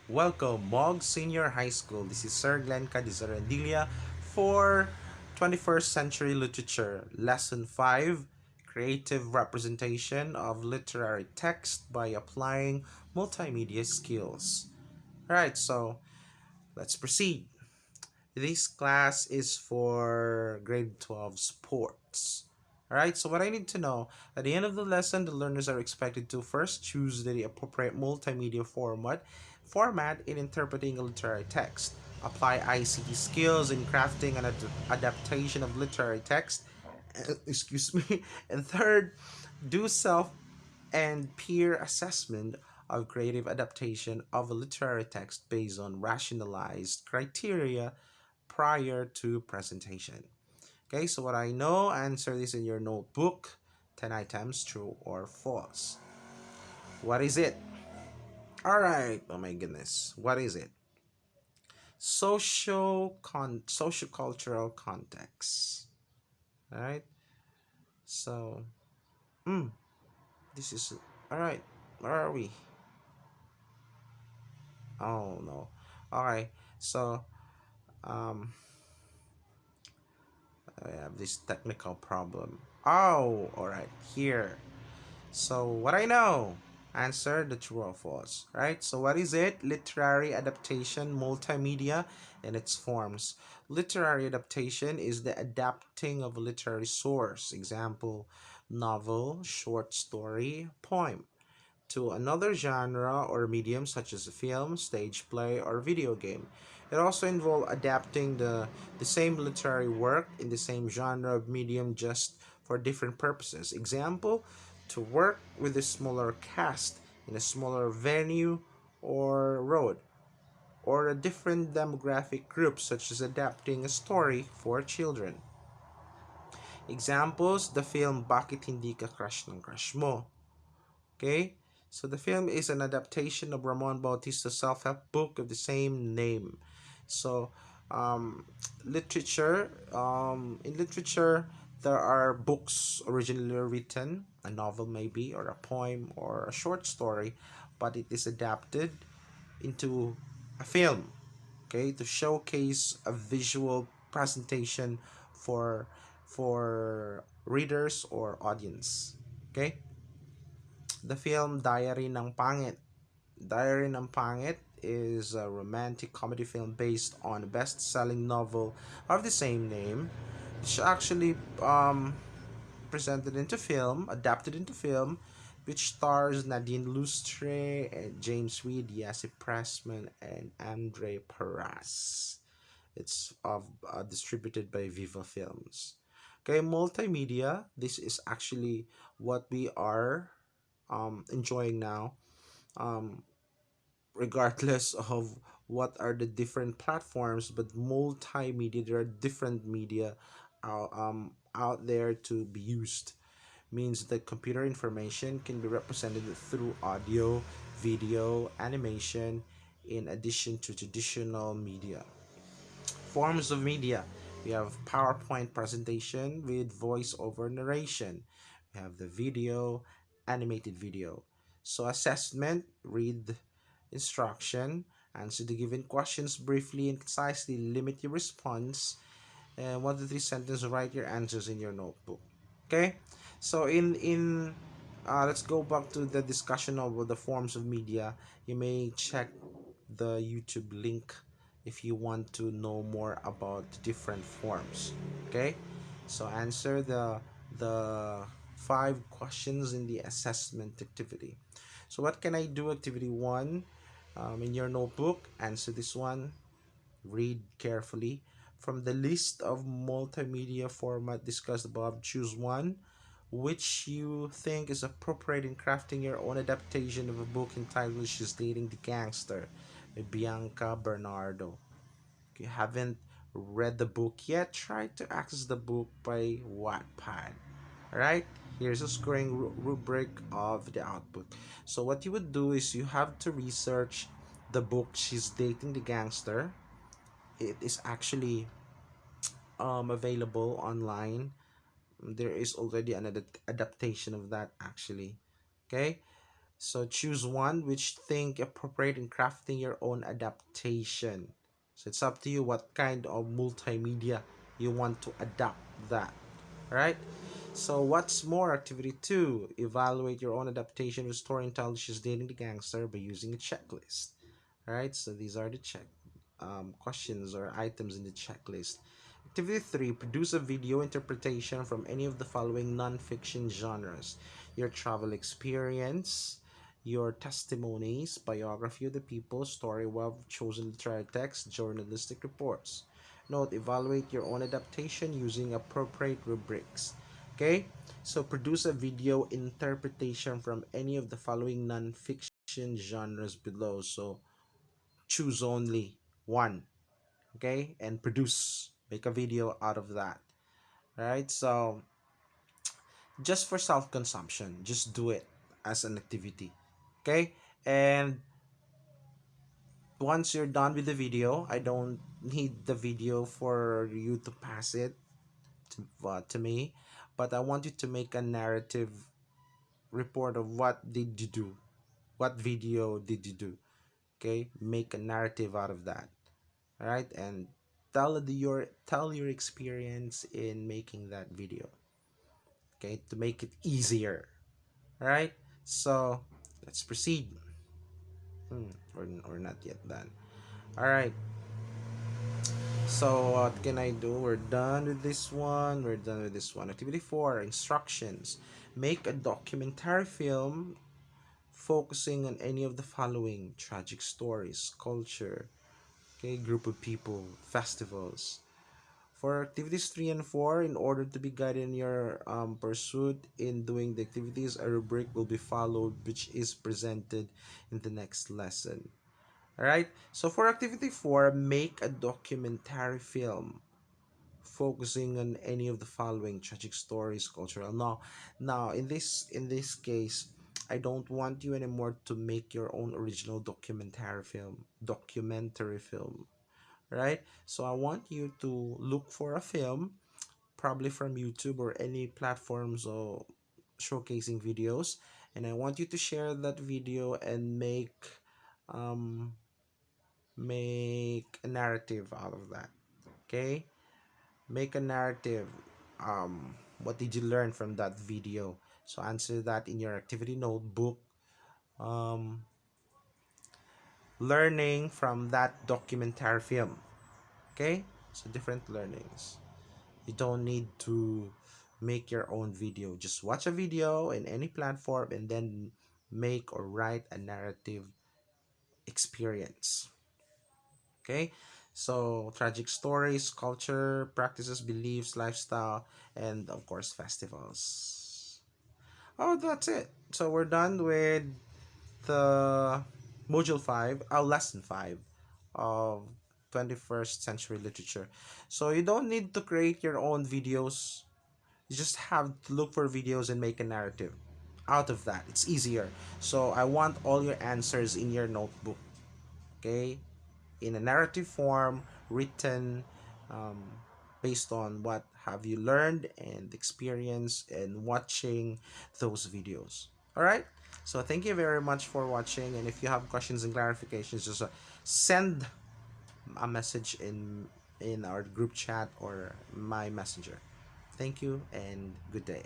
Welcome, Mog Senior High School. This is Sir Glenn Cadizarandilia for 21st Century Literature, Lesson 5, Creative Representation of Literary Text by Applying Multimedia Skills. Alright, so let's proceed. This class is for grade 12 sports. Alright, so what I need to know, at the end of the lesson, the learners are expected to first choose the appropriate multimedia format in interpreting a literary text, apply ICT skills in crafting an adaptation of literary text, excuse me, and third, do self and peer assessment of creative adaptation of a literary text based on rationalized criteria prior to presentation. Okay, so what I know, answer this in your notebook. 10 items, true or false. What is it? Alright, oh my goodness. What is it? Social cultural context. Alright, so, this is, alright, where are we? Oh no. Alright, so, um, I have this technical problem. Oh, alright, here. So, what I know, answer the true or false, right? So, what is it? Literary adaptation, multimedia, and its forms. Literary adaptation is the adapting of a literary source, example, novel, short story, poem, to another genre or medium such as a film, stage play, or video game. It also involves adapting the same literary work in the same genre of medium just for different purposes. Example, to work with a smaller cast in a smaller venue or road, or a different demographic group such as adapting a story for children. Examples, the film Bakit Hindi Ka Crush ng Crush Mo? Okay, so the film is an adaptation of Ramon Bautista's self-help book of the same name. So, um, in literature, there are books originally written, a novel maybe, or a poem, or a short story, but it is adapted into a film. Okay, to showcase a visual presentation for readers or audience. Okay. The film Diary ng Pangit. Diary ng Pangit is a romantic comedy film based on a best-selling novel of the same name. It's actually presented into film, adapted into film, which stars Nadine Lustre and James Reed, Yassi Pressman, and Andre Paras. It's distributed by Viva Films. Okay, multimedia. This is actually what we are enjoying now, um, regardless of what are the different platforms. But multimedia, there are different media out there to be used. Means that computer information can be represented through audio, video, animation, in addition to traditional media. Forms of media. We have PowerPoint presentation with voice over narration. We have the video, animated video. So assessment, read instruction, answer the given questions briefly and concisely, limit your response, and 1 to 3 sentences, write your answers in your notebook. Okay? So in let's go back to the discussion of the forms of media. You may check the YouTube link if you want to know more about different forms. Okay, so answer the 5 questions in the assessment activity. So what can I do? Activity 1, in your notebook, answer this one. Read carefully. From the list of multimedia format discussed above, choose one which you think is appropriate in crafting your own adaptation of a book entitled She's Dating the Gangster by Bianca Bernardo. If you haven't read the book yet, try to access the book by Wattpad. Alright, here's a scoring rubric of the output. So what you would do is you have to research the book She's Dating the Gangster. It is actually available online. There is already an adaptation of that actually. Okay, So choose one which think appropriate in crafting your own adaptation. So it's up to you what kind of multimedia you want to adapt that, right? So what's more, activity 2, evaluate your own adaptation of story entitled She's Dating the Gangster by using a checklist. All right, so these are the questions or items in the checklist. Activity 3, produce a video interpretation from any of the following non-fiction genres: your travel experience, your testimonies, biography of the people, story of chosen literary text, journalistic reports. Note, evaluate your own adaptation using appropriate rubrics. Okay, so produce a video interpretation from any of the following non-fiction genres below. So choose only one, okay, and make a video out of that. Right, so just for self-consumption, just do it as an activity, okay. And once you're done with the video, I don't need the video for you to pass it to me, but I want you to make a narrative report of what did you do, what video did you do. Okay, make a narrative out of that. All right, and tell your experience in making that video, okay, to make it easier. All right, so let's proceed. Or not yet done. All right, so what can I do? We're done with this one. We're done with this one. Activity 4, instructions: make a documentary film focusing on any of the following: tragic stories, culture, okay, group of people, festivals. For activities 3 and 4, in order to be guided in your pursuit in doing the activities, a rubric will be followed, which is presented in the next lesson. Alright, so for activity 4, make a documentary film focusing on any of the following: tragic stories, cultural. Now in this case, I don't want you anymore to make your own original documentary film, right? So I want you to look for a film, probably from YouTube or any platforms or showcasing videos, and I want you to share that video and um make a narrative out of that. Okay? Make a narrative. What did you learn from that video? So answer that in your activity notebook. Um, learning from that documentary film. Okay? So different learnings. You don't need to make your own video. Just watch a video in any platform and then make or write a narrative experience. Okay? So, tragic stories, culture, practices, beliefs, lifestyle, and of course, festivals. Oh, that's it. So, we're done with the module 5, lesson 5 of 21st century literature. So, you don't need to create your own videos. You just have to look for videos and make a narrative out of that. It's easier. So, I want all your answers in your notebook. Okay? In a narrative form, written, um, based on what have you learned and experienced and watching those videos. All right, so thank you very much for watching, and if you have questions and clarifications, just send a message in our group chat or my messenger. Thank you and good day.